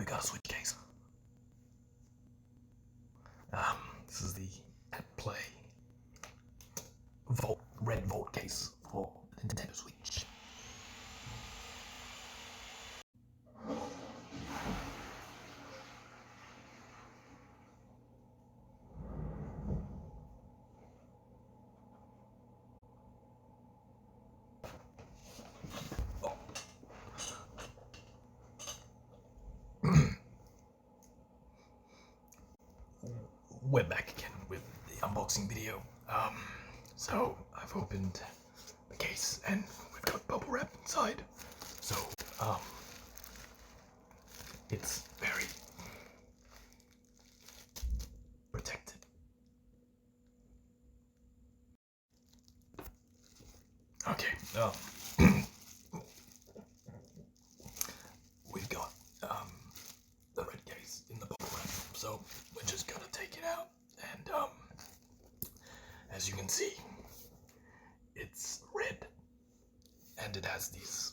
got a switch case. This is the Play red Vault case for the Nintendo Switch. We're back again with the unboxing video. So I've opened the case and we've got bubble wrap inside. So it's very protected. Okay, we've got the red case in the bubble wrap. So we're just gonna take it out and as you can see, it's red and it has these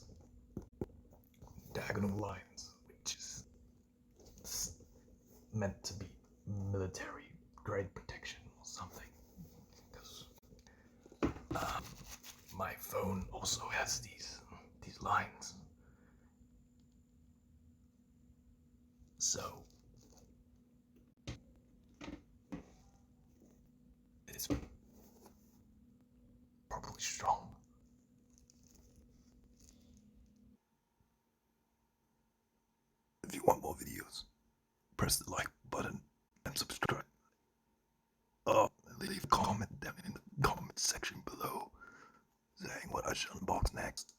diagonal lines, which is meant to be military grade protection or something. Because my phone also has these lines. So it's probably strong. If you want more videos, press the like button and subscribe. Leave a comment down in the comment section below saying what I should unbox next.